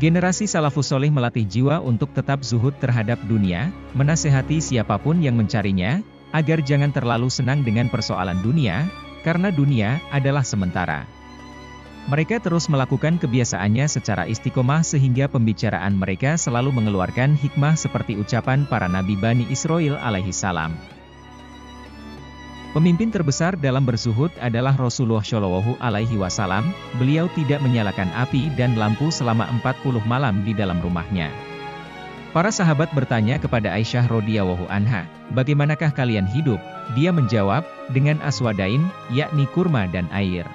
Generasi salafus soleh melatih jiwa untuk tetap zuhud terhadap dunia, menasehati siapapun yang mencarinya, agar jangan terlalu senang dengan persoalan dunia, karena dunia adalah sementara. Mereka terus melakukan kebiasaannya secara istiqomah sehingga pembicaraan mereka selalu mengeluarkan hikmah seperti ucapan para nabi Bani Israil alaihi salam. Pemimpin terbesar dalam berzuhud adalah Rasulullah Shallallahu Alaihi Wasallam. Beliau tidak menyalakan api dan lampu selama 40 malam di dalam rumahnya. Para sahabat bertanya kepada Aisyah radhiyallahu anha, bagaimanakah kalian hidup? Dia menjawab, dengan aswadain, yakni kurma dan air.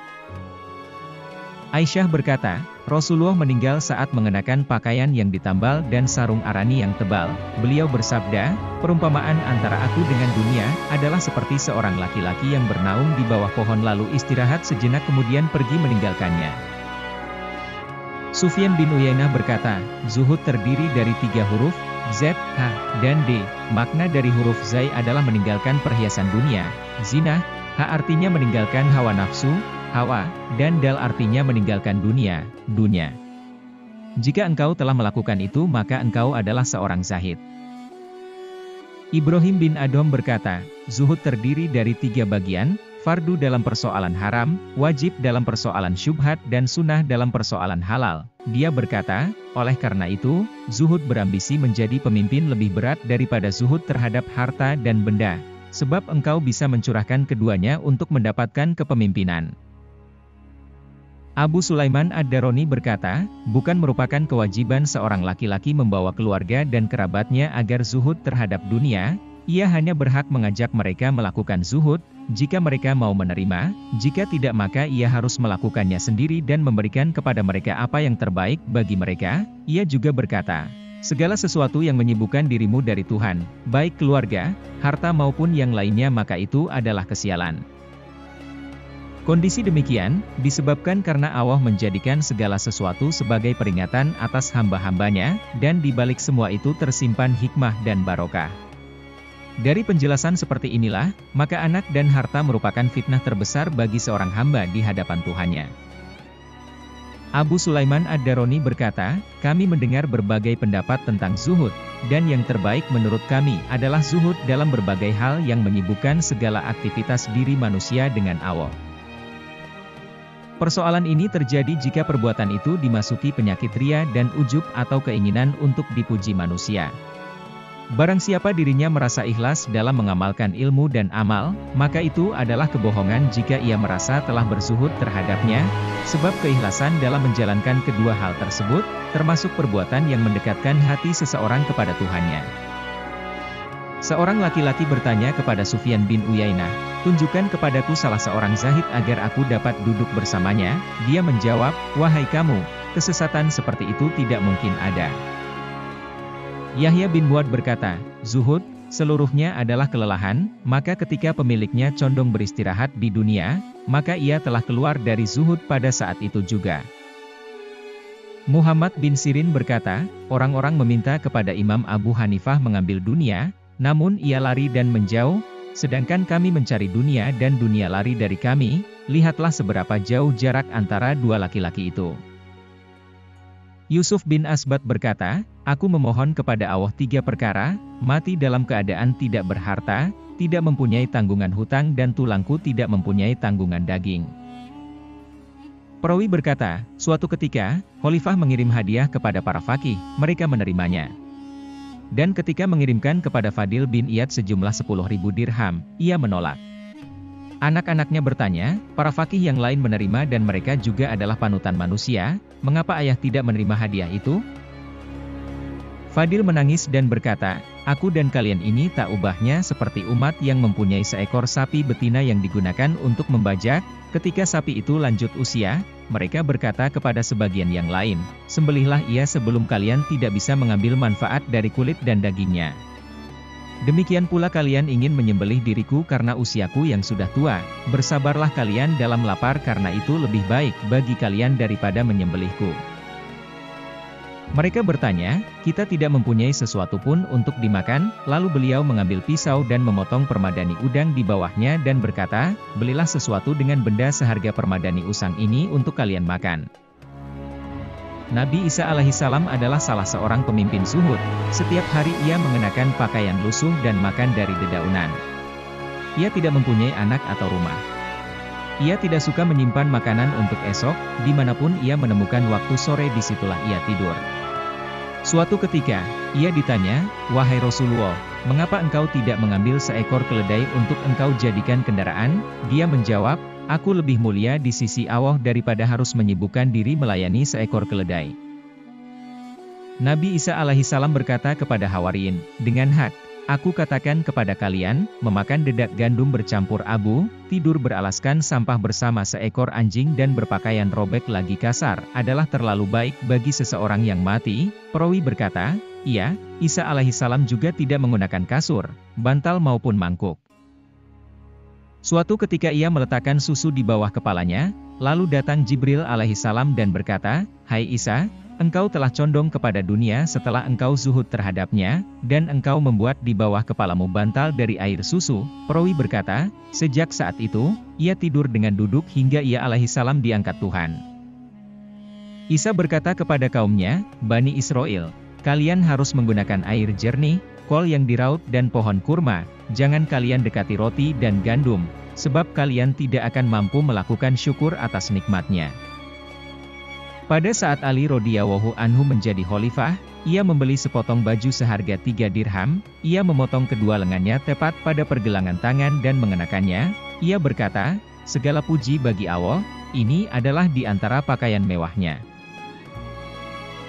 Aisyah berkata, Rasulullah meninggal saat mengenakan pakaian yang ditambal dan sarung arani yang tebal. Beliau bersabda, perumpamaan antara aku dengan dunia adalah seperti seorang laki-laki yang bernaung di bawah pohon lalu istirahat sejenak kemudian pergi meninggalkannya. Sufyan bin Uyainah berkata, zuhud terdiri dari 3 huruf, Z, H, dan D. Makna dari huruf Zai adalah meninggalkan perhiasan dunia, zina, H artinya meninggalkan hawa nafsu, hawa, dan dal artinya meninggalkan dunia, dunia. Jika engkau telah melakukan itu maka engkau adalah seorang zahid. Ibrahim bin Adham berkata, zuhud terdiri dari 3 bagian, fardu dalam persoalan haram, wajib dalam persoalan syubhat dan sunnah dalam persoalan halal. Dia berkata, oleh karena itu, zuhud berambisi menjadi pemimpin lebih berat daripada zuhud terhadap harta dan benda, sebab engkau bisa mencurahkan keduanya untuk mendapatkan kepemimpinan. Abu Sulaiman Ad-Darani berkata, bukan merupakan kewajiban seorang laki-laki membawa keluarga dan kerabatnya agar zuhud terhadap dunia, ia hanya berhak mengajak mereka melakukan zuhud, jika mereka mau menerima, jika tidak maka ia harus melakukannya sendiri dan memberikan kepada mereka apa yang terbaik bagi mereka. Ia juga berkata, segala sesuatu yang menyibukkan dirimu dari Tuhan, baik keluarga, harta maupun yang lainnya maka itu adalah kesialan. Kondisi demikian, disebabkan karena Allah menjadikan segala sesuatu sebagai peringatan atas hamba-hambanya, dan di balik semua itu tersimpan hikmah dan barokah. Dari penjelasan seperti inilah, maka anak dan harta merupakan fitnah terbesar bagi seorang hamba di hadapan Tuhannya. Abu Sulaiman Ad-Darani berkata, kami mendengar berbagai pendapat tentang zuhud, dan yang terbaik menurut kami adalah zuhud dalam berbagai hal yang menyibukkan segala aktivitas diri manusia dengan Allah. Persoalan ini terjadi jika perbuatan itu dimasuki penyakit ria dan ujub atau keinginan untuk dipuji manusia. Barang siapa dirinya merasa ikhlas dalam mengamalkan ilmu dan amal, maka itu adalah kebohongan jika ia merasa telah berzuhud terhadapnya, sebab keikhlasan dalam menjalankan kedua hal tersebut, termasuk perbuatan yang mendekatkan hati seseorang kepada Tuhannya. Seorang laki-laki bertanya kepada Sufyan bin Uyainah, tunjukkan kepadaku salah seorang zahid agar aku dapat duduk bersamanya. Dia menjawab, wahai kamu, kesesatan seperti itu tidak mungkin ada. Yahya bin Muad berkata, zuhud, seluruhnya adalah kelelahan, maka ketika pemiliknya condong beristirahat di dunia, maka ia telah keluar dari zuhud pada saat itu juga. Muhammad bin Sirin berkata, orang-orang meminta kepada Imam Abu Hanifah mengambil dunia, namun ia lari dan menjauh, sedangkan kami mencari dunia dan dunia lari dari kami, lihatlah seberapa jauh jarak antara dua laki-laki itu. Yusuf bin Asbat berkata, aku memohon kepada Allah 3 perkara, mati dalam keadaan tidak berharta, tidak mempunyai tanggungan hutang dan tulangku tidak mempunyai tanggungan daging. Perawi berkata, suatu ketika, Khalifah mengirim hadiah kepada para faqih, mereka menerimanya. Dan ketika mengirimkan kepada Fadil bin Iyad sejumlah 10.000 dirham, ia menolak. Anak-anaknya bertanya, para faqih yang lain menerima dan mereka juga adalah panutan manusia, mengapa ayah tidak menerima hadiah itu? Fadil menangis dan berkata, aku dan kalian ini tak ubahnya seperti umat yang mempunyai seekor sapi betina yang digunakan untuk membajak. Ketika sapi itu lanjut usia, mereka berkata kepada sebagian yang lain, sembelihlah ia sebelum kalian tidak bisa mengambil manfaat dari kulit dan dagingnya. Demikian pula kalian ingin menyembelih diriku karena usiaku yang sudah tua, bersabarlah kalian dalam lapar karena itu lebih baik bagi kalian daripada menyembelihku. Mereka bertanya, kita tidak mempunyai sesuatu pun untuk dimakan, lalu beliau mengambil pisau dan memotong permadani udang di bawahnya dan berkata, belilah sesuatu dengan benda seharga permadani usang ini untuk kalian makan. Nabi Isa alaihissalam adalah salah seorang pemimpin zuhud. Setiap hari ia mengenakan pakaian lusuh dan makan dari dedaunan. Ia tidak mempunyai anak atau rumah. Ia tidak suka menyimpan makanan untuk esok, dimanapun ia menemukan waktu sore disitulah ia tidur. Suatu ketika, ia ditanya, "Wahai Rasulullah, mengapa engkau tidak mengambil seekor keledai untuk engkau jadikan kendaraan?" Dia menjawab, "Aku lebih mulia di sisi Allah daripada harus menyibukkan diri melayani seekor keledai." Nabi Isa alaihissalam berkata kepada Hawariyin, "Dengan hak, aku katakan kepada kalian, memakan dedak gandum bercampur abu, tidur beralaskan sampah bersama seekor anjing dan berpakaian robek lagi kasar, adalah terlalu baik bagi seseorang yang mati." Perawi berkata, "Iya, Isa alaihissalam juga tidak menggunakan kasur, bantal maupun mangkuk." Suatu ketika ia meletakkan susu di bawah kepalanya, lalu datang Jibril alaihissalam dan berkata, "Hai Isa, engkau telah condong kepada dunia setelah engkau zuhud terhadapnya, dan engkau membuat di bawah kepalamu bantal dari air susu." Perawi berkata, sejak saat itu, ia tidur dengan duduk hingga ia alaihissalam diangkat Tuhan. Isa berkata kepada kaumnya, "Bani Israel, kalian harus menggunakan air jernih, kol yang diraut dan pohon kurma, jangan kalian dekati roti dan gandum, sebab kalian tidak akan mampu melakukan syukur atas nikmatnya." Pada saat Ali radhiyallahu anhu menjadi khalifah, ia membeli sepotong baju seharga 3 dirham, ia memotong kedua lengannya tepat pada pergelangan tangan dan mengenakannya. Ia berkata, "Segala puji bagi Allah, ini adalah di antara pakaian mewahnya."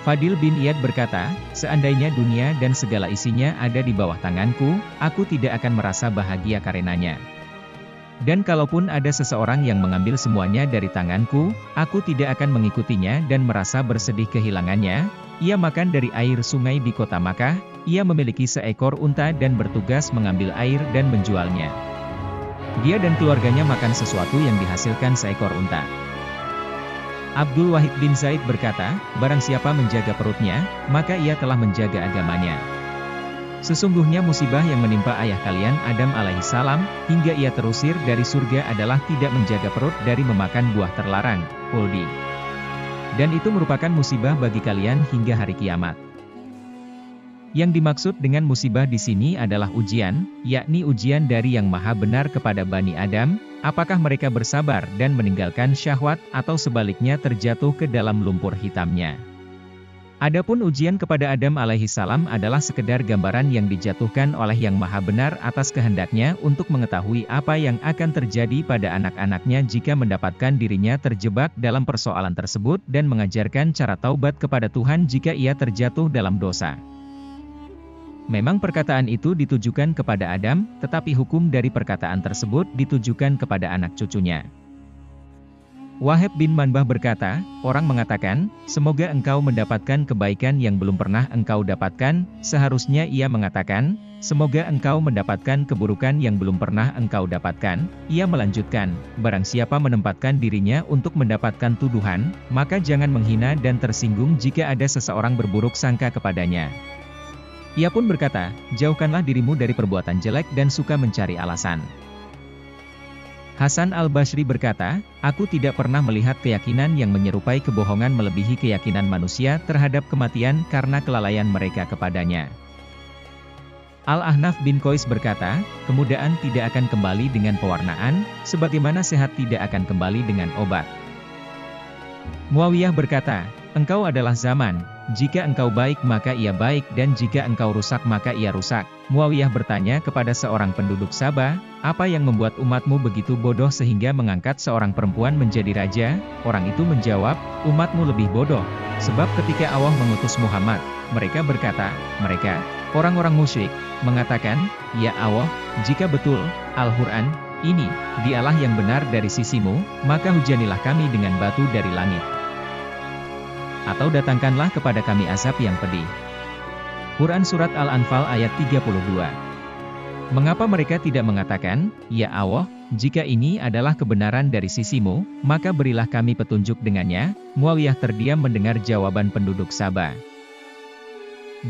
Fadil bin Iyad berkata, "Seandainya dunia dan segala isinya ada di bawah tanganku, aku tidak akan merasa bahagia karenanya. Dan kalaupun ada seseorang yang mengambil semuanya dari tanganku, aku tidak akan mengikutinya dan merasa bersedih kehilangannya." Ia makan dari air sungai di kota Makkah, ia memiliki seekor unta dan bertugas mengambil air dan menjualnya. Dia dan keluarganya makan sesuatu yang dihasilkan seekor unta. Abdul Wahid bin Zaid berkata, "Barang siapa menjaga perutnya, maka ia telah menjaga agamanya. Sesungguhnya musibah yang menimpa ayah kalian Adam alaihissalam, hingga ia terusir dari surga adalah tidak menjaga perut dari memakan buah terlarang, Quldi. Dan itu merupakan musibah bagi kalian hingga hari kiamat." Yang dimaksud dengan musibah di sini adalah ujian, yakni ujian dari Yang Maha Benar kepada Bani Adam, apakah mereka bersabar dan meninggalkan syahwat atau sebaliknya terjatuh ke dalam lumpur hitamnya. Adapun ujian kepada Adam alaihissalam adalah sekedar gambaran yang dijatuhkan oleh Yang Maha Benar atas kehendaknya untuk mengetahui apa yang akan terjadi pada anak-anaknya jika mendapatkan dirinya terjebak dalam persoalan tersebut dan mengajarkan cara taubat kepada Tuhan jika ia terjatuh dalam dosa. Memang perkataan itu ditujukan kepada Adam, tetapi hukum dari perkataan tersebut ditujukan kepada anak cucunya. Wahab bin Manbah berkata, "Orang mengatakan, semoga engkau mendapatkan kebaikan yang belum pernah engkau dapatkan, seharusnya ia mengatakan, semoga engkau mendapatkan keburukan yang belum pernah engkau dapatkan." Ia melanjutkan, "Barang siapa menempatkan dirinya untuk mendapatkan tuduhan, maka jangan menghina dan tersinggung jika ada seseorang berburuk sangka kepadanya." Ia pun berkata, "Jauhkanlah dirimu dari perbuatan jelek dan suka mencari alasan." Hasan al-Basri berkata, "Aku tidak pernah melihat keyakinan yang menyerupai kebohongan melebihi keyakinan manusia terhadap kematian karena kelalaian mereka kepadanya." Al-Ahnaf bin Qais berkata, "Kemudaan tidak akan kembali dengan pewarnaan, sebagaimana sehat tidak akan kembali dengan obat." Muawiyah berkata, "Engkau adalah zaman, jika engkau baik maka ia baik dan jika engkau rusak maka ia rusak." Muawiyah bertanya kepada seorang penduduk Sabah, "Apa yang membuat umatmu begitu bodoh sehingga mengangkat seorang perempuan menjadi raja?" Orang itu menjawab, "Umatmu lebih bodoh, sebab ketika Allah mengutus Muhammad, mereka berkata, mereka, orang-orang musyrik, mengatakan, 'Ya Allah, jika betul, Al-Quran ini, dialah yang benar dari sisimu, maka hujanilah kami dengan batu dari langit. Atau datangkanlah kepada kami azab yang pedih.'" Quran Surat Al-Anfal ayat 32. Mengapa mereka tidak mengatakan, "Ya Allah, jika ini adalah kebenaran dari sisimu, maka berilah kami petunjuk dengannya"? Muawiyah terdiam mendengar jawaban penduduk Sabah.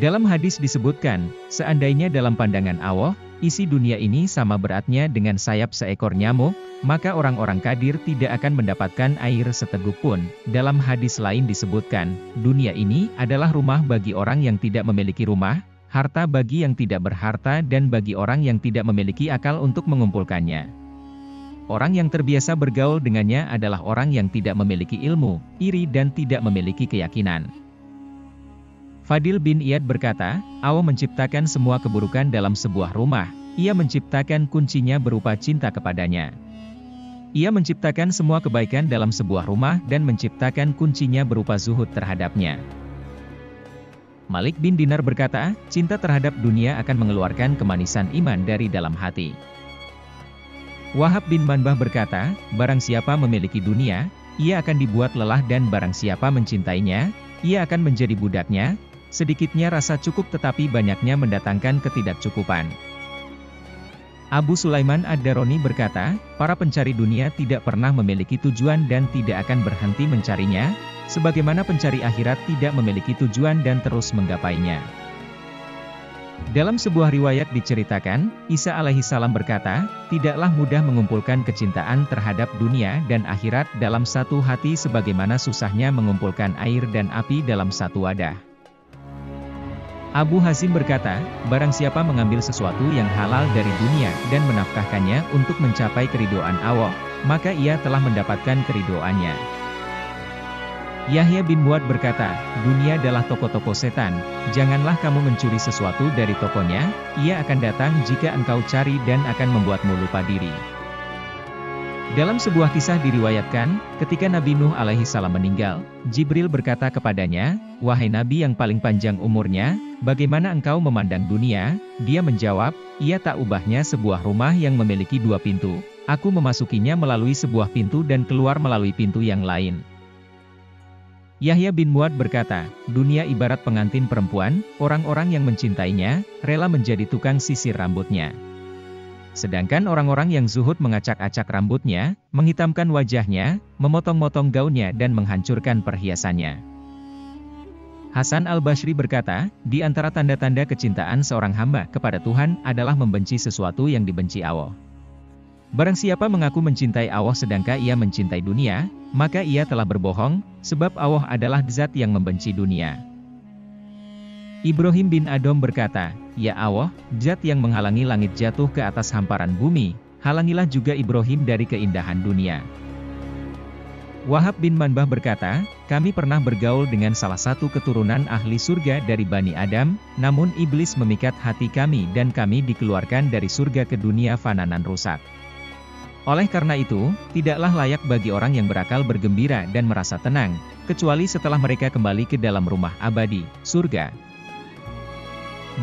Dalam hadis disebutkan, seandainya dalam pandangan Allah, isi dunia ini sama beratnya dengan sayap seekor nyamuk, maka orang-orang kafir tidak akan mendapatkan air seteguk pun. Dalam hadis lain disebutkan, dunia ini adalah rumah bagi orang yang tidak memiliki rumah, harta bagi yang tidak berharta dan bagi orang yang tidak memiliki akal untuk mengumpulkannya. Orang yang terbiasa bergaul dengannya adalah orang yang tidak memiliki ilmu, iri dan tidak memiliki keyakinan. Fadil bin Iyad berkata, Allah menciptakan semua keburukan dalam sebuah rumah. Ia menciptakan kuncinya berupa cinta kepadanya. Ia menciptakan semua kebaikan dalam sebuah rumah dan menciptakan kuncinya berupa zuhud terhadapnya. Malik bin Dinar berkata, cinta terhadap dunia akan mengeluarkan kemanisan iman dari dalam hati. Wahab bin Manbah berkata, barang siapa memiliki dunia, ia akan dibuat lelah dan barang siapa mencintainya, ia akan menjadi budaknya. Sedikitnya rasa cukup tetapi banyaknya mendatangkan ketidakcukupan. Abu Sulaiman Ad-Daroni berkata, para pencari dunia tidak pernah memiliki tujuan dan tidak akan berhenti mencarinya, sebagaimana pencari akhirat tidak memiliki tujuan dan terus menggapainya. Dalam sebuah riwayat diceritakan, Isa alaihissalam berkata, tidaklah mudah mengumpulkan kecintaan terhadap dunia dan akhirat dalam satu hati sebagaimana susahnya mengumpulkan air dan api dalam satu wadah. Abu Hazim berkata, barang siapa mengambil sesuatu yang halal dari dunia dan menafkahkannya untuk mencapai keridhaan Allah, maka ia telah mendapatkan keridhaannya. Yahya bin Muad berkata, dunia adalah toko-toko setan, janganlah kamu mencuri sesuatu dari tokonya, ia akan datang jika engkau cari dan akan membuatmu lupa diri. Dalam sebuah kisah diriwayatkan, ketika Nabi Nuh alaihissalam meninggal, Jibril berkata kepadanya, wahai Nabi yang paling panjang umurnya, bagaimana engkau memandang dunia? Dia menjawab, ia tak ubahnya sebuah rumah yang memiliki dua pintu. Aku memasukinya melalui sebuah pintu dan keluar melalui pintu yang lain. Yahya bin Muad berkata, dunia ibarat pengantin perempuan, orang-orang yang mencintainya, rela menjadi tukang sisir rambutnya. Sedangkan orang-orang yang zuhud mengacak-acak rambutnya, menghitamkan wajahnya, memotong-motong gaunnya dan menghancurkan perhiasannya. Hasan al-Basri berkata, di antara tanda-tanda kecintaan seorang hamba kepada Tuhan adalah membenci sesuatu yang dibenci Allah. Barang siapa mengaku mencintai Allah sedangkan ia mencintai dunia, maka ia telah berbohong, sebab Allah adalah zat yang membenci dunia. Ibrahim bin Adom berkata, ya Allah, zat yang menghalangi langit jatuh ke atas hamparan bumi, halangilah juga Ibrahim dari keindahan dunia. Wahab bin Manbah berkata, kami pernah bergaul dengan salah satu keturunan ahli surga dari Bani Adam, namun iblis memikat hati kami dan kami dikeluarkan dari surga ke dunia fananan rusak. Oleh karena itu, tidaklah layak bagi orang yang berakal bergembira dan merasa tenang, kecuali setelah mereka kembali ke dalam rumah abadi, surga.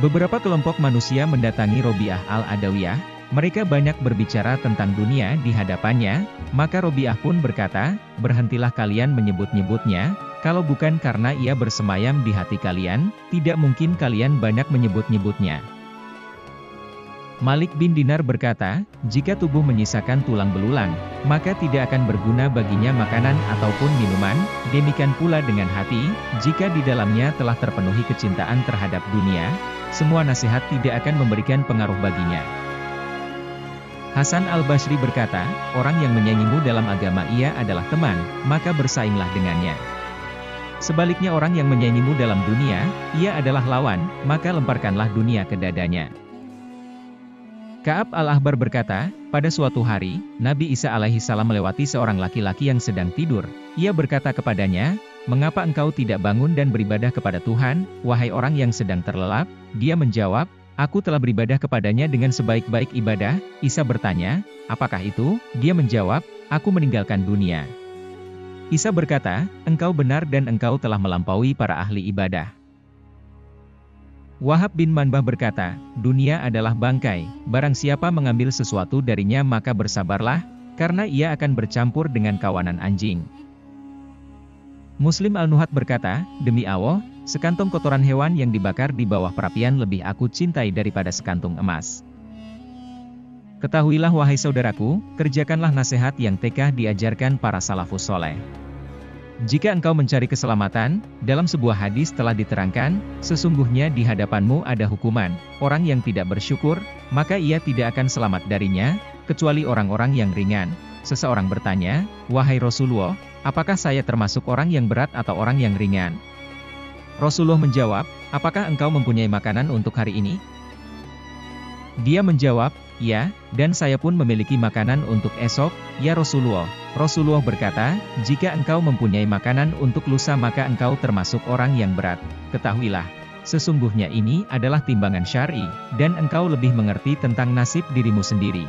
Beberapa kelompok manusia mendatangi Robiah al-Adawiyah, mereka banyak berbicara tentang dunia di hadapannya, maka Robiah pun berkata, berhentilah kalian menyebut-nyebutnya, kalau bukan karena ia bersemayam di hati kalian, tidak mungkin kalian banyak menyebut-nyebutnya. Malik bin Dinar berkata, jika tubuh menyisakan tulang belulang, maka tidak akan berguna baginya makanan ataupun minuman, demikian pula dengan hati, jika di dalamnya telah terpenuhi kecintaan terhadap dunia, semua nasihat tidak akan memberikan pengaruh baginya. Hasan al-Basri berkata, orang yang menyanyimu dalam agama ia adalah teman, maka bersainglah dengannya. Sebaliknya orang yang menyanyimu dalam dunia, ia adalah lawan, maka lemparkanlah dunia ke dadanya. Ka'ab al-Ahbar berkata, pada suatu hari, Nabi Isa alaihissalam melewati seorang laki-laki yang sedang tidur. Ia berkata kepadanya, mengapa engkau tidak bangun dan beribadah kepada Tuhan, wahai orang yang sedang terlelap? Dia menjawab, aku telah beribadah kepadanya dengan sebaik-baik ibadah. Isa bertanya, apakah itu? Dia menjawab, aku meninggalkan dunia. Isa berkata, engkau benar dan engkau telah melampaui para ahli ibadah. Wahab bin Manbah berkata, dunia adalah bangkai, barang siapa mengambil sesuatu darinya maka bersabarlah, karena ia akan bercampur dengan kawanan anjing. Muslim al-Nuhat berkata, demi Allah, sekantong kotoran hewan yang dibakar di bawah perapian lebih aku cintai daripada sekantung emas. Ketahuilah wahai saudaraku, kerjakanlah nasihat yang tekah diajarkan para salafus soleh. Jika engkau mencari keselamatan, dalam sebuah hadis telah diterangkan, sesungguhnya di hadapanmu ada hukuman, orang yang tidak bersyukur, maka ia tidak akan selamat darinya, kecuali orang-orang yang ringan. Seseorang bertanya, "Wahai Rasulullah, apakah saya termasuk orang yang berat atau orang yang ringan?" Rasulullah menjawab, "Apakah engkau mempunyai makanan untuk hari ini?" Dia menjawab, "Ya, dan saya pun memiliki makanan untuk esok, ya Rasulullah." Rasulullah berkata, "Jika engkau mempunyai makanan untuk lusa maka engkau termasuk orang yang berat. Ketahuilah, sesungguhnya ini adalah timbangan syar'i, dan engkau lebih mengerti tentang nasib dirimu sendiri."